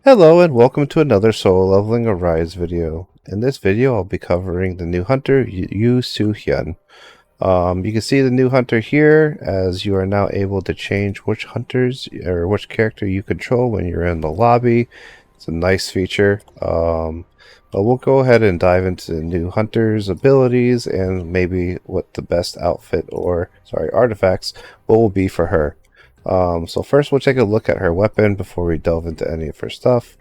Hello and welcome to another Solo Leveling Arise video. In this video I'll be covering the new Hunter Yoo Soohyun. You can see the new hunter here, as you are now able to change which hunters or which character you control when you're in the lobby. It's a nice feature. But we'll go ahead and dive into the new hunter's abilities and maybe what the best outfit or artifacts what will be for her. So first we'll take a look at her weapon before we delve into any of her stuff.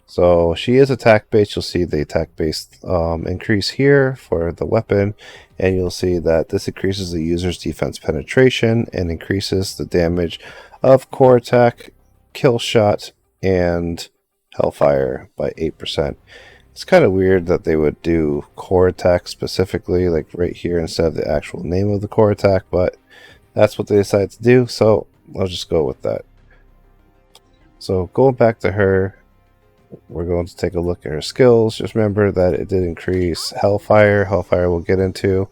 So she is attack based. You'll see the attack based increase here for the weapon, and you'll see that this increases the user's defense penetration and increases the damage of core attack, kill shot, and hellfire by 8%. It's kind of weird that they would do core attack specifically, like right here, instead of the actual name of the core attack, but that's what they decided to do, so I'll just go with that. So going back to her, we're going to take a look at her skills. Just remember that it did increase Hellfire. Hellfire we'll get into,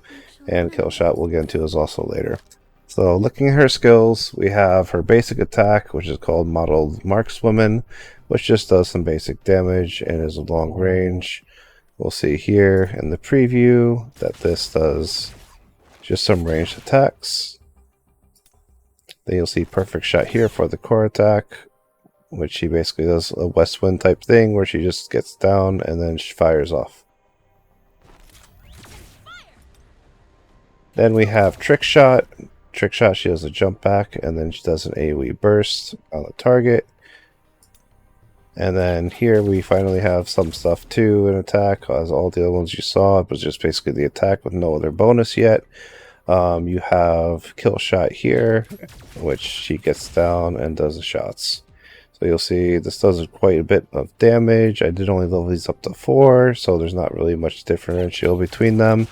and Killshot we'll get into as also later. So looking at her skills, we have her basic attack, which is called Modeled Markswoman, which just does some basic damage and is a long range. We'll see here in the preview that this does just some ranged attacks. Then you'll see Perfect Shot here for the core attack, which she basically does a West Wind type thing where she just gets down and then she fires off. Then we have Trick Shot. Trick Shot, she does a jump back and then she does an AoE burst on the target. And then here we finally have some stuff too, an attack, as all the other ones you saw. It was just basically the attack with no other bonus yet. You have Kill Shot here, which she gets down and does the shots. So you'll see this does quite a bit of damage. I did only level these up to 4, so there's not really much differential between them.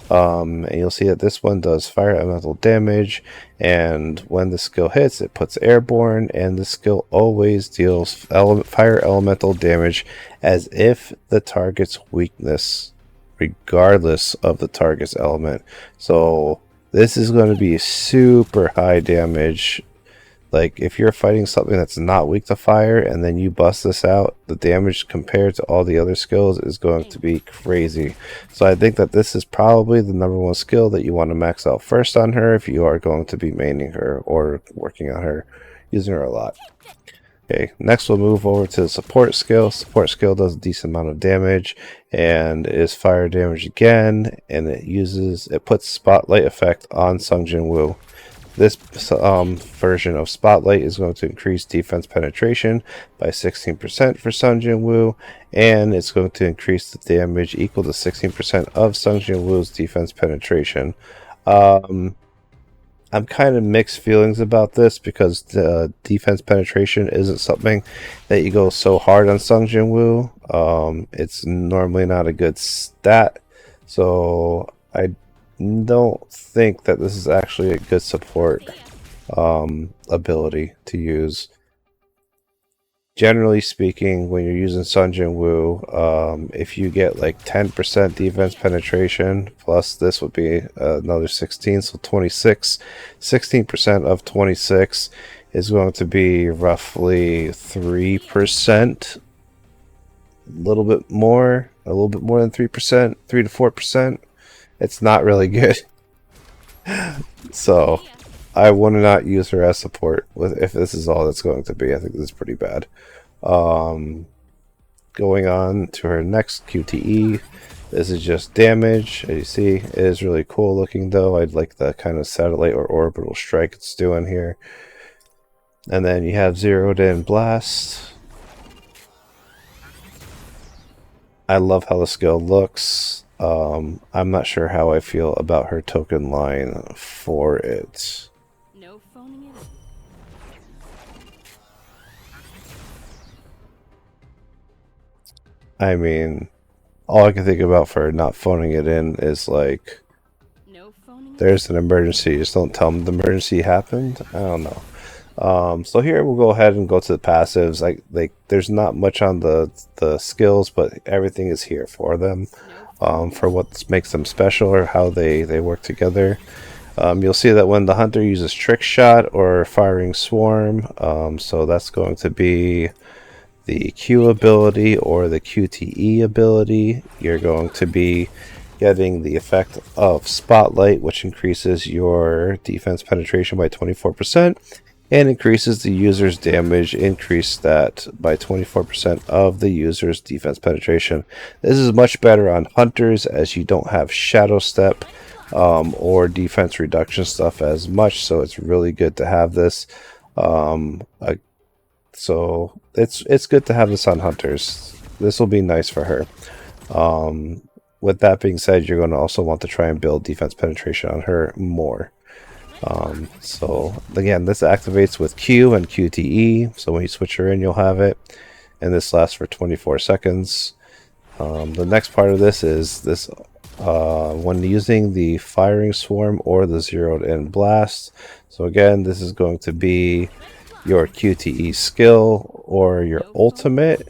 And you'll see that this one does fire elemental damage, and when the skill hits, it puts airborne, and the skill always deals fire elemental damage as if the target's weakness, regardless of the target's element. So this is going to be super high damage. Like, if you're fighting something that's not weak to fire and then you bust this out, the damage compared to all the other skills is going to be crazy. So I think that this is probably the #1 skill that you want to max out first on her if you are going to be maining her or working on her, using her a lot. Okay, next we'll move over to the support skill. Support skill does a decent amount of damage and is fire damage again, and it puts spotlight effect on Sungjin Woo. This version of Spotlight is going to increase defense penetration by 16% for Sungjin Woo, and it's going to increase the damage equal to 16% of Sungjin Woo's defense penetration. I'm kind of mixed feelings about this because defense penetration isn't something that you go so hard on Sungjin Woo. It's normally not a good stat, so I don't think that this is actually a good support ability to use. Generally speaking, when you're using Sungjin Woo, if you get like 10% defense penetration, plus this would be another 16, so 26. 16% of 26 is going to be roughly 3%. A little bit more than 3%, 3 to 4%. It's not really good. So I would not use her as support if this is all that's going to be. I think this is pretty bad. Going on to her next QTE. This is just damage. As you see, it is really cool looking though. I'd like the kind of satellite or orbital strike it's doing here. And then you have zeroed in blast. I love how the skill looks. I'm not sure how I feel about her token line for it. No phoning it in. I mean, all I can think about for not phoning it in is like, there's an emergency, just don't tell them the emergency happened. I don't know. So here we'll go ahead and go to the passives. Like there's not much on the skills, but everything is here for them. For what makes them special or how they work together. You'll see that when the hunter uses Trick Shot or Firing Swarm, so that's going to be the Q ability or the QTE ability, you're going to be getting the effect of Spotlight, which increases your defense penetration by 24% and increases the user's damage. Increase that by 24% of the user's defense penetration. This is much better on hunters, as you don't have shadow step or defense reduction stuff as much, so it's really good to have this. So it's good to have this on hunters. This will be nice for her. With that being said, you're going to also want to try and build defense penetration on her more. So again, this activates with Q and QTE, so when you switch her in, you'll have it, and this lasts for 24 seconds. The next part of this is this when using the firing swarm or the zeroed in blast. So again, this is going to be your QTE skill or your ultimate.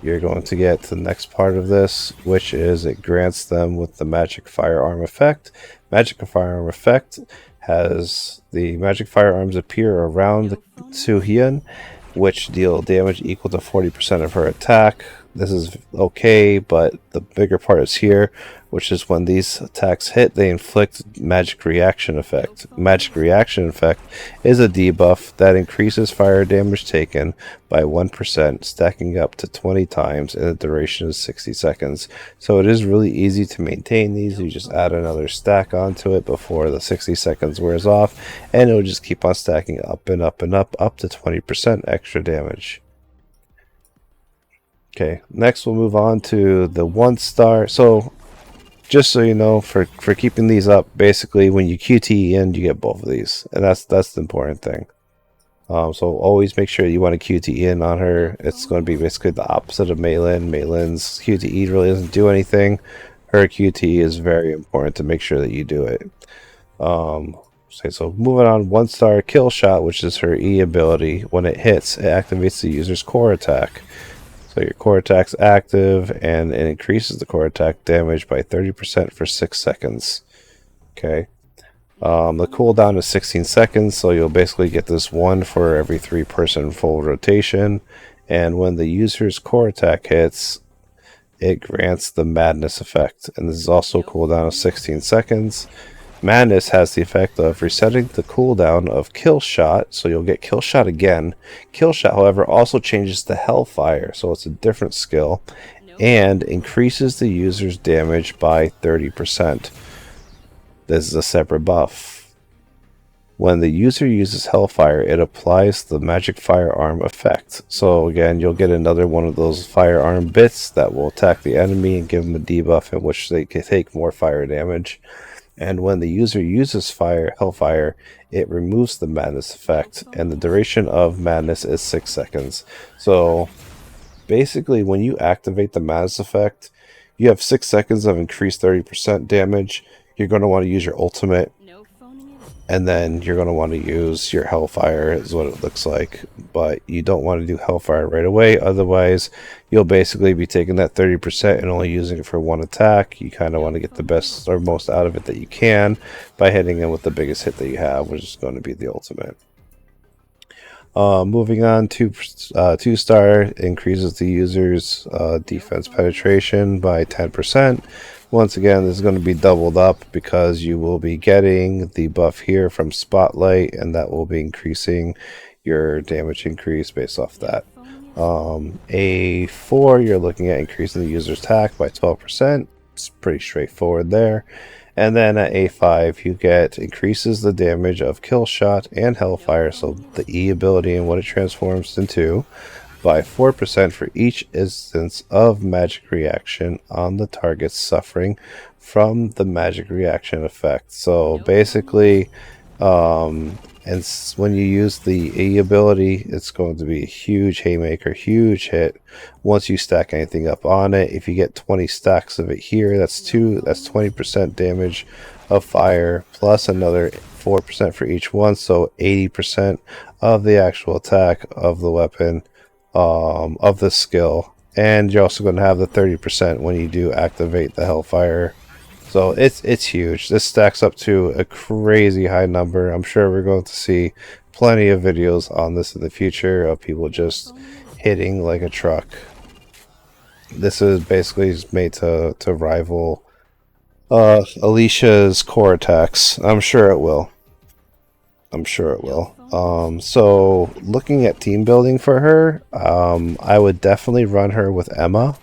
You're going to get to the next part of this, which is it grants them with the magic firearm effect. Magic firearm effect has the magic firearms appear around the Soohyun, which deal damage equal to 40% of her attack. This is okay, but the bigger part is here, which is when these attacks hit, they inflict magic reaction effect. Magic reaction effect is a debuff that increases fire damage taken by 1%, stacking up to 20 times in a duration of 60 seconds. So it is really easy to maintain these. You just add another stack onto it before the 60 seconds wears off, and it'll just keep on stacking up and up and up to 20% extra damage. Okay, next we'll move on to the 1-star. So just so you know, for keeping these up, basically when you QTE in, you get both of these, and that's the important thing. So always make sure you want to QTE in on her. It's going to be basically the opposite of Maylin. Maylin's QTE really doesn't do anything. Her QTE is very important to make sure that you do it. So moving on, 1-star kill shot, which is her E ability. When it hits, it activates the user's core attack. So your core attack's active, and it increases the core attack damage by 30% for 6 seconds. Okay. The cooldown is 16 seconds, so you'll basically get this one for every 3-person full rotation. And when the user's core attack hits, it grants the Madness effect. And this is also a cooldown of 16 seconds. Madness has the effect of resetting the cooldown of Kill Shot, so you'll get Kill Shot again. Kill Shot, however, also changes to Hellfire, so it's a different skill, and increases the user's damage by 30%. This is a separate buff. When the user uses Hellfire, it applies the magic firearm effect. So again, you'll get another one of those firearm bits that will attack the enemy and give them a debuff in which they can take more fire damage. And when the user uses Hellfire, it removes the Madness effect, and the duration of Madness is 6 seconds. So basically, when you activate the Madness effect, you have 6 seconds of increased 30% damage. You're going to want to use your ultimate, and then you're going to want to use your Hellfire, is what it looks like. But you don't want to do Hellfire right away, otherwise you'll basically be taking that 30% and only using it for one attack. You kind of want to get the best or most out of it that you can by hitting in with the biggest hit that you have, which is going to be the ultimate. Moving on to 2-star, increases the user's defense penetration by 10%. Once again, this is going to be doubled up because you will be getting the buff here from Spotlight, and that will be increasing your damage increase based off that. A4, you're looking at increasing the user's attack by 12%. It's pretty straightforward there. And then at A5, you get increases the damage of Kill Shot and Hellfire, so the E ability and what it transforms into, by 4% for each instance of magic reaction on the target suffering from the magic reaction effect. So basically, and when you use the E ability, it's going to be a huge haymaker, huge hit once you stack anything up on it. If you get 20 stacks of it here, that's 20% damage of fire, plus another 4% for each one, so 80% of the actual attack of the weapon, of the skill. And you're also going to have the 30% when you do activate the Hellfire. So it's huge. This stacks up to a crazy high number. I'm sure we're going to see plenty of videos on this in the future of people just hitting like a truck. This is basically made to rival Alicia's core attacks. I'm sure it will. I'm sure it will. So looking at team building for her, I would definitely run her with Emma.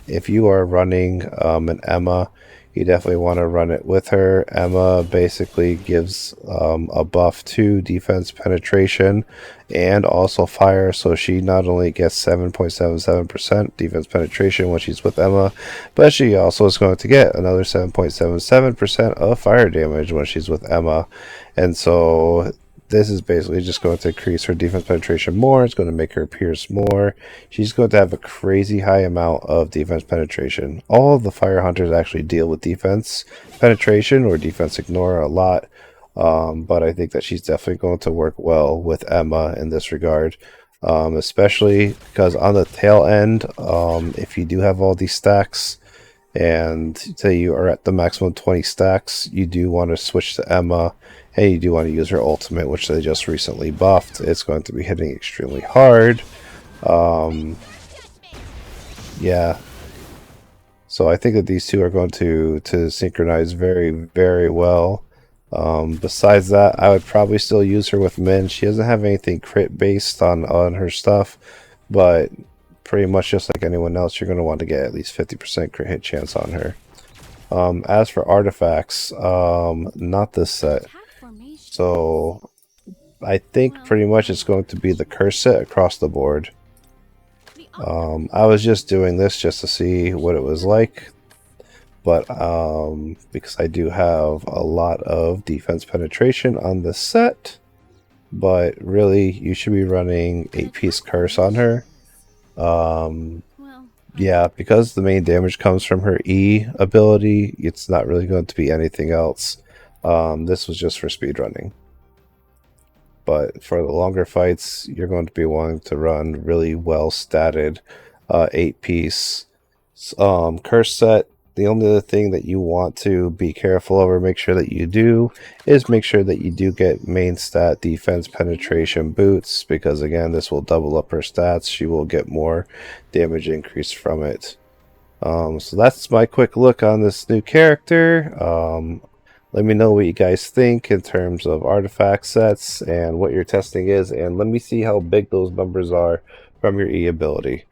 If you are running an Emma, you definitely want to run it with her. Emma basically gives a buff to defense penetration and also fire, so she not only gets 7.77% defense penetration when she's with Emma, but she also is going to get another 7.77% of fire damage when she's with Emma. And so this is basically just going to increase her defense penetration more. It's going to make her pierce more. She's going to have a crazy high amount of defense penetration. All of the fire hunters actually deal with defense penetration or defense ignore a lot. But I think that she's definitely going to work well with Emma in this regard. Especially because on the tail end, if you do have all these stacks, and say you are at the maximum 20 stacks, you do want to switch to Emma, and you do want to use her ultimate, which they just recently buffed. It's going to be hitting extremely hard. Yeah. So I think that these two are going to synchronize very, very well. Besides that, I would probably still use her with Min. She doesn't have anything crit based on her stuff, but pretty much just like anyone else, you're going to want to get at least 50% crit hit chance on her. As for artifacts, not this set. So I think pretty much it's going to be the curse set across the board. I was just doing this just to see what it was like, but because I do have a lot of defense penetration on this set, but really you should be running 8-piece curse on her. Yeah, because the main damage comes from her E ability, it's not really going to be anything else. This was just for speedrunning. But for the longer fights, you're going to be wanting to run really well statted 8-piece curse set. The only other thing that you want to be careful of or make sure that you do is make sure that you do get main stat defense penetration boots, because again, this will double up her stats. She will get more damage increase from it. So that's my quick look on this new character. Let me know what you guys think in terms of artifact sets and what your testing is, and let me see how big those numbers are from your E ability.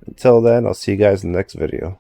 Until then, I'll see you guys in the next video.